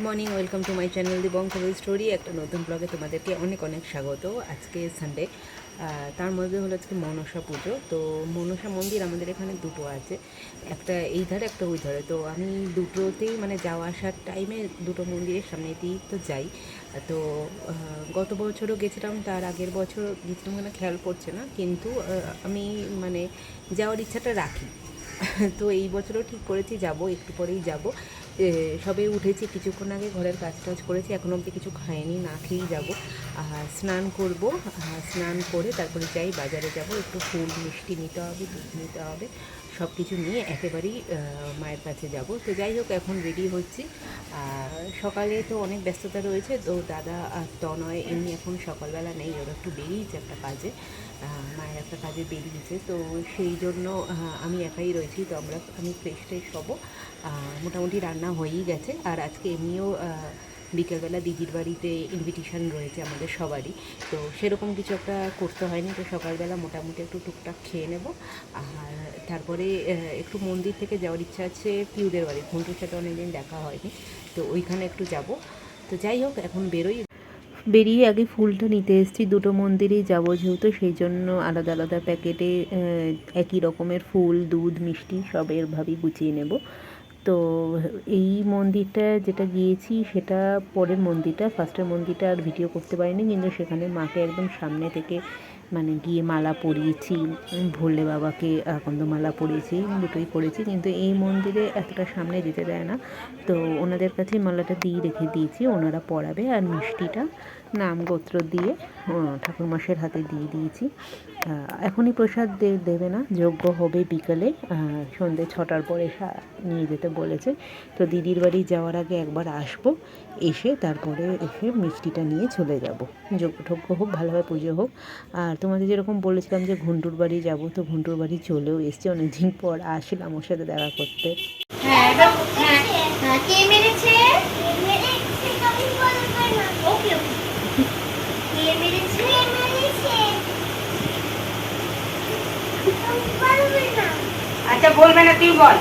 Morning, welcome to my channel the Bangshaboli story. একটা নতুন ব্লগে তোমাদেরকে অনেক অনেক স্বাগত। আজকে সানডে, তার মধ্যে হলো আজকে মনসা পুজো। তো মনসা মন্দির আমাদের এখানে দুটো আছে, একটা এই ধারে একটা ওই ধারে। তো আমি দুটোতেই মানে যাওয়া আসার টাইমে দুটো মন্দিরের সামনে দিয়েই তো যাই। তো গত বছরও গেছিলাম, তার আগের বছর গেছিলাম, মানে খেয়াল পড়ছে না, কিন্তু আমি মানে যাওয়ার ইচ্ছাটা রাখি। তো এই বছরও ঠিক করেছি যাব, একটু পরেই যাব। সবে উঠেছি, কিছুক্ষণ আগে ঘরের কাজ টাজ করেছি, এখনও অবধি কিছু খাইনি, না খেয়েই যাবো। আর স্নান করব, স্নান করে তারপরে যাই, বাজারে যাব, একটু ফুল মিষ্টি নিতে হবে, দুধ নিতে হবে, সব কিছু নিয়ে একেবারেই মায়ের কাছে যাব। তো যাই হোক, এখন রেডি হচ্ছি। সকালে তো অনেক ব্যস্ততা রয়েছে, তো দাদা আর তনয় এমনি এখন সকালবেলা নেই, ওরা একটু বেরিয়েছে একটা কাজে, মায়ের একটা কাজে বেরিয়েছে। তো সেই জন্য আমি একাই রয়েছি। তো আমি ফ্রেশ ট্রেশ হবো, মোটামুটি রান্না হয়েই গেছে। আর আজকে এমনিও বিকেলবেলা দিদির বাড়িতে ইনভিটেশন রয়েছে আমাদের সবারই, তো সেরকম কিছু একটা করতে হয়নি। তো সকালবেলা মোটামুটি একটু টুকটাক খেয়ে নেব। আর তারপরে একটু মন্দির থেকে যাওয়ার ইচ্ছা আছে পিউদের বাড়ি, ঘন্টুর সাথে অনেকদিন দেখা হয়নি, তো ওইখানে একটু যাব। তো যাই হোক, এখন বেরোই। বেরিয়ে আগে ফুলটা নিতে এসেছি, দুটো মন্দিরেই যাবো যেহেতু, সেই জন্য আলাদা আলাদা প্যাকেটে একই রকমের ফুল, দুধ, মিষ্টি সব এরভাবেই গুছিয়ে নেব। তো এই মন্দিরটা যেটা গিয়েছি সেটা পরের মন্দিরটা, ফার্স্টের মন্দিরটা আর ভিডিও করতে পারিনি, কিন্তু সেখানে মাকে একদম সামনে থেকে মানে গিয়ে মালা পরিয়েছি, ভোলে বাবাকে আকন্দমালা পরিয়েছি, দুটোই করেছি। কিন্তু এই মন্দিরে এতটা সামনে যেতে দেয় না, তো ওনাদের কাছে মালাটা দিয়ে রেখে দিয়েছি, ওনারা পরাবে। আর মিষ্টিটা নাম গোত্র দিয়ে ঠাকুরমশাইয়ের হাতে দিয়ে দিয়েছি। এখনই প্রসাদ দেবে না, যজ্ঞ হবে বিকালে, সন্ধ্যে 6টার পরে নিয়ে যেতে বলেছে। তো দিদির বাড়ি যাওয়ার আগে একবার আসবো, এসে তারপরে এসে মিষ্টিটা নিয়ে চলে যাব। যজ্ঞ টজ্ঞ হোক, ভালোভাবে পুজো হোক। আর তোমাদের যেরকম বলেছিলাম যে ঘন্টুর বাড়ি যাব, তো ঘন্টুর বাড়ি চলেও এসছি, অনেকদিন পর আসলাম ওর সাথে দেখা করতে। আচ্ছা বলবে না, তুই বল।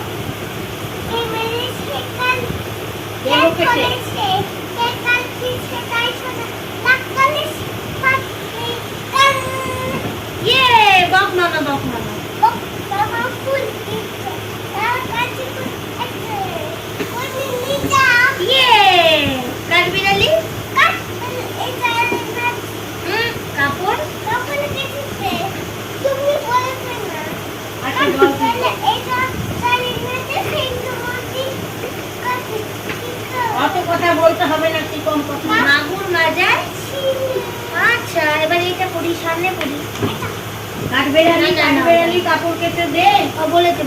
অত কথা বলতে হবে না, তুই কম কথা। মাগুর মাজায়। আচ্ছা, এবার এইটা পড়ি, সামনে পড়ি। কাঠবেড়ালি কাপড় কেটে দে। বলেছে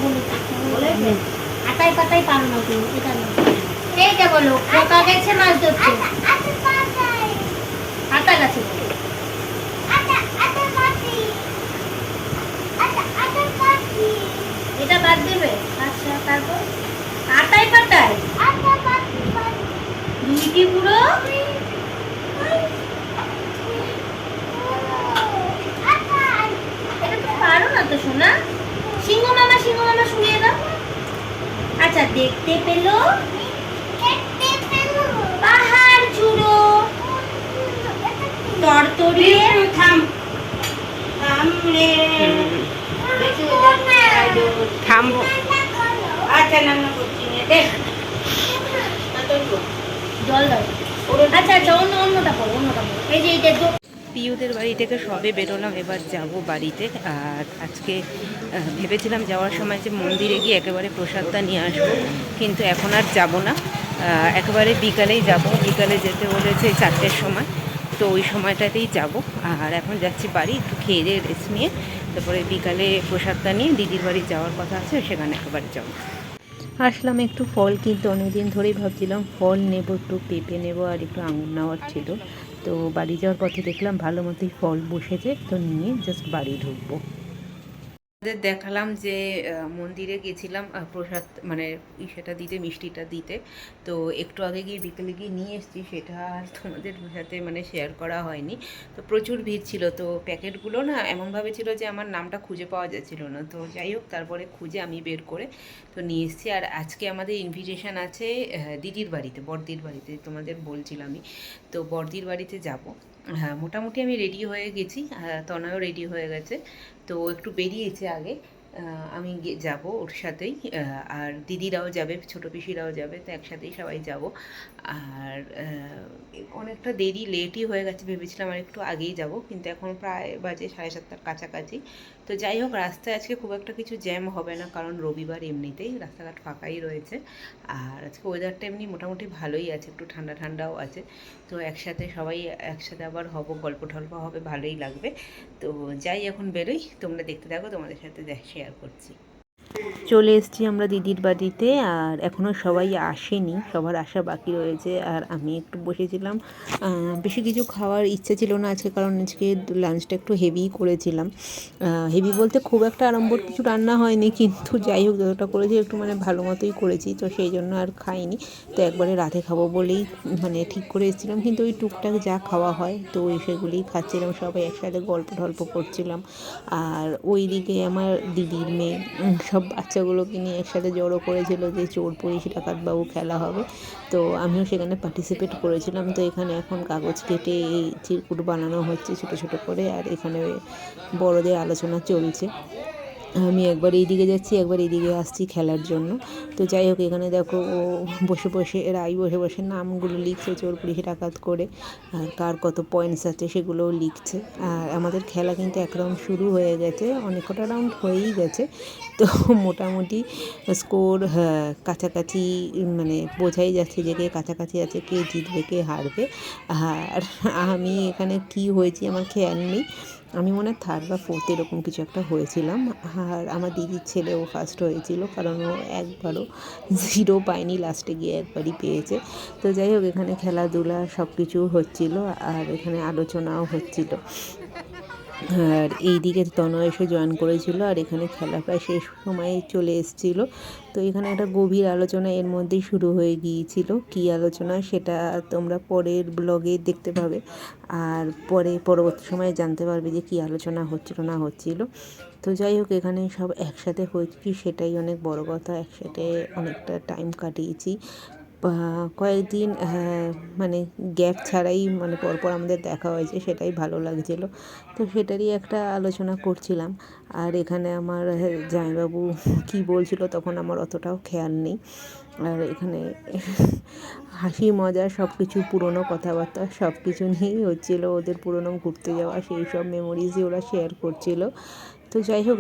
আটাই পাতাই পারো না তুমি, এটা না। এইটা বলো, খোকা গেছে মাছ ধরতে। আটা গাছে এটা বাদ দেবে। আচ্ছা, তারপর আটাই পাতায় দুইটি পুরো। এটা তো পারো না তো সোনা। সিংহ মামা শুনিয়ে দাও। আচ্ছা, দেখতে পেলো পাহাড় ঝুড়ো তরতরিয়ে। থাম রে, থামবো। আচ্ছা রান্না করছি না, দেখ জল দাও। আচ্ছা, অন্যটা পড়ো। এই যে এইটা পিউদের বাড়ি থেকে সবে বেরোলাম, এবার যাব বাড়িতে। আর আজকে ভেবেছিলাম যাওয়ার সময় যে মন্দিরে গিয়ে একেবারে প্রসাদটা নিয়ে আসবো, কিন্তু এখন আর যাব না, একেবারে বিকালেই যাব। বিকালে যেতে বলেছে 4টের সময়, তো ওই সময়টাতেই যাব। আর এখন যাচ্ছি বাড়ি, একটু খেয়ে দিয়ে রেস্ট নিয়ে তারপরে বিকালে প্রসাদটা নিয়ে দিদির বাড়ি যাওয়ার কথা আছে, সেখানে একেবারে যাব। আসলাম একটু ফল কিনতে, অনেকদিন ধরেই ভাবছিলাম ফল নেব, একটু পেঁপে নেব আর একটু আঙুর নেওয়ার ছিল। তো বাড়ি যাওয়ার পথে দেখলাম ভালো মতোই ফল বসেছে, তো নিয়ে জাস্ট বাড়ি ঢুকবো। আপনাদের দেখালাম যে মন্দিরে গেছিলাম প্রসাদ মানে সেটা দিতে, মিষ্টিটা দিতে। তো একটু আগে গিয়ে বিকেলে গিয়ে নিয়ে এসেছি, সেটা আর তোমাদের সাথে মানে শেয়ার করা হয়নি। তো প্রচুর ভিড় ছিল, তো প্যাকেটগুলো না এমনভাবে ছিল যে আমার নামটা খুঁজে পাওয়া যাচ্ছিল না। তো যাই হোক, তারপরে খুঁজে আমি বের করে তো নিয়ে এসেছি। আর আজকে আমাদের ইনভিটেশন আছে দিদির বাড়িতে, বড়দির বাড়িতে, তোমাদের বলছিলামই। তো বড়দির বাড়িতে যাব। হ্যাঁ, মোটামুটি আমি রেডি হয়ে গেছি, তনয়ও রেডি হয়ে গেছে। তো একটু বেরিয়েছে আগে, আমি যাব ওর সাথেই। আর দিদিরাও যাবে, ছোটো পিসিরাও যাবে, তো একসাথেই সবাই যাব। আর অনেকটা দেরি, লেটই হয়ে গেছে, ভেবেছিলাম আর একটু আগেই যাব, কিন্তু এখন প্রায় বাজে 7:30 কাছাকাছি। তো যাই হোক, রাস্তায় আজকে খুব একটা কিছু জ্যাম হবে না, কারণ রবিবার এমনিতেই রাস্তাঘাট ফাঁকাই রয়েছে। আর আজকে ওয়েদারটা এমনি মোটামুটি ভালোই আছে, একটু ঠান্ডা ঠান্ডাও আছে। তো একসাথে সবাই একসাথে আবার হব, গল্প টল্প হবে, ভালোই লাগবে। তো যাই, এখন বেরোই, তোমরা দেখতে থাকো, তোমাদের সাথে শেয়ার করছি। চলে এসেছি আমরা দিদির বাড়িতে, আর এখনও সবাই আসেনি, সবার আসা বাকি রয়েছে। আর আমি একটু বসেছিলাম, বেশি কিছু খাওয়ার ইচ্ছে ছিল না আজকে, কারণ আজকে লাঞ্চটা একটু হেভিই করেছিলাম। হেভি বলতে খুব একটা আড়ম্বর কিছু রান্না হয়নি, কিন্তু যাই হোক যতটা করেছি একটু মানে ভালো মতোই করেছি, তো সেই জন্য আর খাইনি। তো একবারে রাতে খাবো বলেই মানে ঠিক করে এসেছিলাম, কিন্তু ওই টুকটাক যা খাওয়া হয় তো ওই সেগুলিই খাচ্ছিলাম, সবাই একসাথে গল্প টল্প করছিলাম। আর ওই দিকে আমার দিদির মেয়ে সব বাচ্চাগুলোকে নিয়ে একসাথে জড়ো করেছিল যে চোর পুলিশ ডাকাতবাবু খেলা হবে। তো আমিও সেখানে পার্টিসিপেট করেছিলাম। তো এখানে এখন কাগজ কেটে এই চিরকুট বানানো হচ্ছে ছোটো ছোটো করে, আর এখানে বড়দের আলোচনা চলছে। আমি একবার এই দিকে যাচ্ছি, একবার এই দিকে আসছি খেলার জন্য। তো যাই হোক, এখানে দেখো ও বসে বসে, রাই বসে বসে নামগুলো লিখছে চোর পুলিশ ডাকাত করে, আর কার কত পয়েন্টস আছে সেগুলোও লিখছে। আর আমাদের খেলা কিন্তু এক রাউন্ড শুরু হয়ে গেছে, অনেক কটা রাউন্ড হয়েই গেছে। তো মোটামুটি স্কোর কাছাকাছি, মানে বোঝাই যাচ্ছে যে কে কাছাকাছি আছে, কে জিতবে কে হারবে। আর আমি এখানে কি হয়েছি আমার খেয়াল নেই, আমি মনে হয় 3rd বা 4th এরকম কিছু একটা হয়েছিলাম। আর আমার দিদির ছেলেও ফার্স্ট হয়েছিল, কারণ ও একবারও 0 পায়নি, লাস্টে গিয়ে একবারই পেয়েছে। তো যাই হোক, এখানে খেলাধুলা সব কিছু হচ্ছিল, আর এখানে আলোচনাও হচ্ছিল। আর এই দিকে তনয় এসে জয়েন করেছিল, আর এখানে খেলা প্রায় শেষ সময়ে চলে এসেছিল। তো এখানে একটা গভীর আলোচনা এর মধ্যেই শুরু হয়ে গিয়েছিল। কী আলোচনা সেটা তোমরা পরের ব্লগে দেখতে পাবে, আর পরবর্তী সময়ে জানতে পারবে যে কী আলোচনা হচ্ছিল না হচ্ছিল। তো যাই হোক, এখানে সব একসাথে হয়েছি, সেটাই অনেক বড় কথা। একসাথে অনেকটা টাইম কাটিয়েছি, কয়েকদিন মানে গ্যাপ ছাড়াই মানে পরপর আমাদের দেখা হয়েছে, সেটাই ভালো লাগছিলো। তো সেটারই একটা আলোচনা করছিলাম। আর এখানে আমার জামাইবাবু কী বলছিল তখন আমার অতটাও খেয়াল নেই। আর এখানে হাসি মজা সব কিছু, পুরনো কথাবার্তা সব কিছু নিয়েই হচ্ছিলো, ওদের পুরনো ঘুরতে যাওয়া সেই সব মেমোরিজই ওরা শেয়ার করছিল। তো যাই হোক,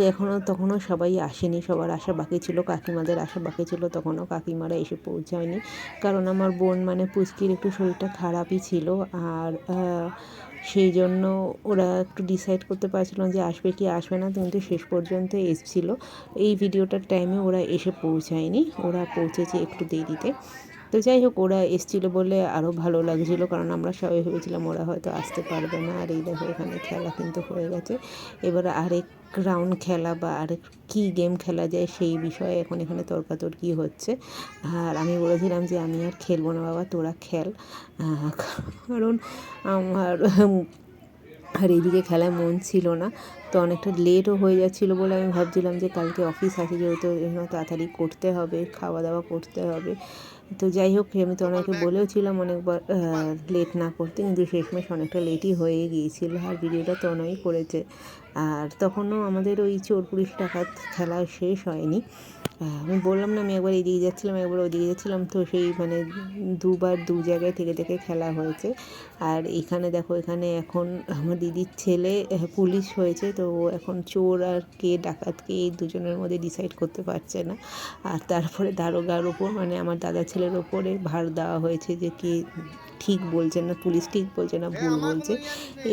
তখনও সবাই আসেনি, সবার আসা বাকি ছিল, কাকিমাদের আসা বাকি ছিল, তখনও কাকিমারা এসে পৌঁছায়নি, কারণ আমার বোন মানে পুচকির একটু শরীরটা খারাপই ছিল। আর সেই জন্য ওরা একটু ডিসাইড করতে পারছিল না যে আসবে কি আসবে না, কিন্তু শেষ পর্যন্ত এসেছিল। এই ভিডিওটার টাইমে ওরা এসে পৌঁছায়নি, ওরা পৌঁছেছে একটু দেরিতে। তো যাই হোক, ওরা এসেছিলো বলে আরও ভালো লাগছিলো, কারণ আমরা সবাই ভেবেছিলাম ওরা হয়তো আসতে পারবে না। আর এই দেখো, এখানে খেলা কিন্তু হয়ে গেছে। এবার আরেক রাউন্ড খেলা বা আরেক কী গেম খেলা যায় সেই বিষয়ে এখন এখানে তর্কাতর্কি হচ্ছে। আর আমি বলেছিলাম যে আমি আর খেলবো না বাবা, তোরা খেল, কারণ আমার আর এইদিকে খেলায় মন ছিল না। তো অনেকটা লেটও হয়ে যাচ্ছিলো বলে আমি ভাবছিলাম যে কালকে অফিস আছে, যেহেতু তাড়াতাড়ি করতে হবে, খাওয়া দাওয়া করতে হবে। তো যাই হোক, আমি তো ওনাকে বলেওছিলাম অনেকবার লেট না করতে, কিন্তু শেষমেশ অনেকটা লেটই হয়ে গিয়েছিলো। আর ভিডিওটা তনয়ই করেছে। আর তখনও আমাদের ওই চোর পুলিশ ডাকাত খেলা শেষ হয়নি। আমি বললাম না, আমি একবার এদিকে যাচ্ছিলাম, একবার ওইদিকে যাচ্ছিলাম, তো সেই মানে দুবার দু জায়গায় থেকে থেকে খেলা হয়েছে। আর এখানে দেখো, এখানে এখন আমার দিদির ছেলে পুলিশ হয়েছে, তো ও এখন চোর আর কে ডাকাত কে এই দুজনের মধ্যে ডিসাইড করতে পারছে না। আর তারপরে দারোগার ওপর, মানে আমার দাদা ছেলের ওপরে ভার দেওয়া হয়েছে যে কে ঠিক বলছে না, পুলিশ ঠিক বলছে না ভুল বলছে।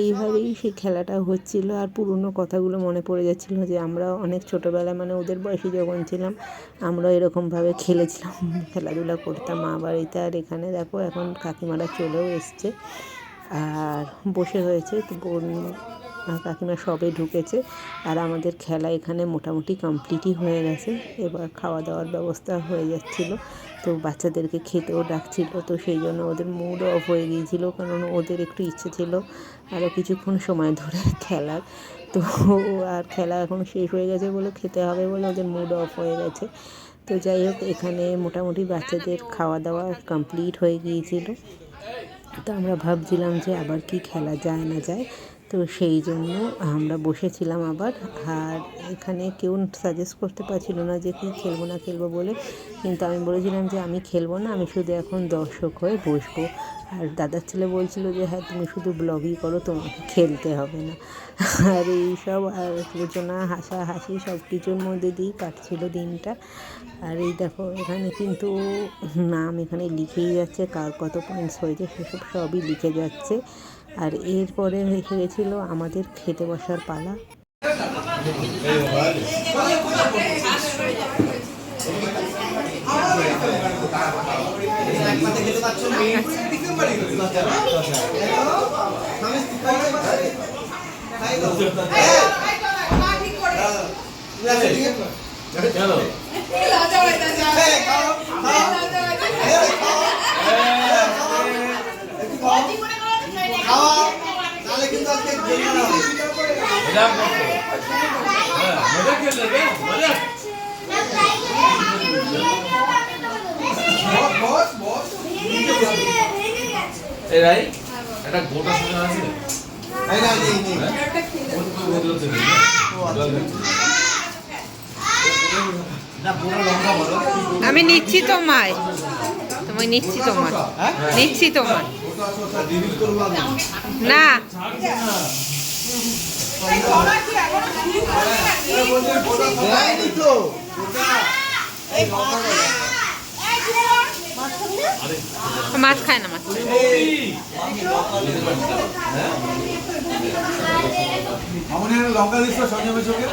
এইভাবেই সেই খেলাটা হচ্ছিল। আর পুরনো কথাগুলো মনে পড়ে যাচ্ছিলো, যে আমরা অনেক ছোটোবেলায় মানে ওদের বয়সী যখন ছিলাম আমরা এরকমভাবে খেলেছিলাম, খেলাধুলা করতাম মা বাড়িতে। আর এখানে দেখো, এখন কাকিমারা চলেও এসছে আর বসে হয়েছে। তো বোন কাকিমা সবে ঢুকেছে। আর আমাদের খেলা এখানে মোটামুটি কমপ্লিটই হয়ে গেছে। এবার খাওয়া দাওয়ার ব্যবস্থা হয়ে যাচ্ছিলো, তো বাচ্চাদেরকে খেতেও ডাকছিল, তো সেই জন্য ওদের মুড অফ হয়ে গিয়েছিলো, কারণ ওদের একটু ইচ্ছে ছিল আরও কিছুক্ষণ সময় ধরে খেলার। তো আর খেলা এখন শেষ হয়ে গেছে বলে খেতে হবে বলে ওদের মুড অফ হয়ে গেছে। তো যাই হোক, এখানে মোটামুটি বাচ্চাদের খাওয়া দাওয়া কমপ্লিট হয়ে গিয়েছিল। তো আমরা ভাবছিলাম যে আবার কি খেলা যায় না যায়, তো সেই জন্য আমরা বসেছিলাম আবার। আর এখানে কেউ সাজেস্ট করতে পারছিল না যে কি খেলবো না খেলবো বলে, কিন্তু আমি বলেছিলাম যে আমি খেলবো না, আমি শুধু এখন দর্শক হয়ে বসবো। আর দাদার ছেলে বলছিল যে হ্যাঁ তুমি শুধু ব্লগই করো, তোমাকে খেলতে হবে না। আর এইসব আলোচনা হাসাহাসি সব কিছুর মধ্যে দিয়েই কাটছিল দিনটা। আর এই দেখো এখানে কিন্তু নাম এখানে লিখেই যাচ্ছে, কার কত পয়েন্টস হয়েছে সেসব সবই লিখে যাচ্ছে। আর এরপরে রেখে গেছিলো আমাদের খেতে বসার পালা। এরাই একটা গোটা শোনা আছে। আমি নিচ্ছি তোমায়, তোমায় নিচ্ছি, তোমার নিচ্ছি তোমার না। মাছ খায় না, মাছ লঙ্কা দিচ্ছ সঞ্জয় চোখে।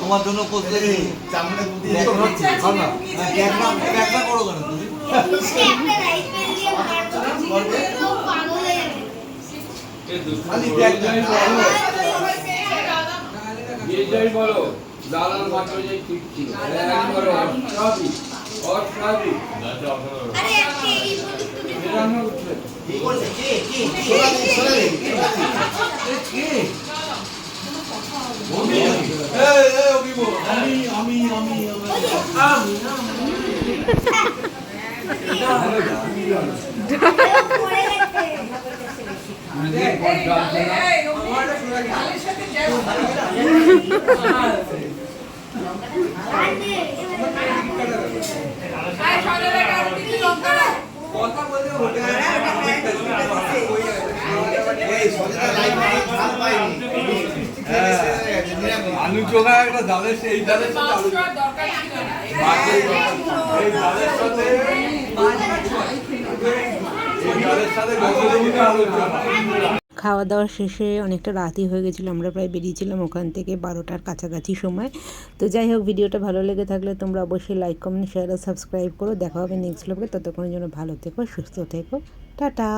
তোমার জন্য করতে করো কেন তুমি বলো লালার মাত্র যে ঠিক ছিল আলু চোখা একটা ডালের এই ডালের খাওয়া দাওয়া শেষে অনেকটা রাতই হয়ে গেছিলো, আমরা প্রায় বেরিয়েছিলাম ওখান থেকে 12টার কাছাকাছি সময়। তো যাই হোক, ভিডিওটা ভালো লেগে থাকলে তোমরা অবশ্যই লাইক, কমেন্ট, শেয়ার আর সাবস্ক্রাইব করো। দেখা হবে নেক্সট ব্লগে, ততক্ষণের জন্য ভালো থেকো, সুস্থ থেকো, টাটা।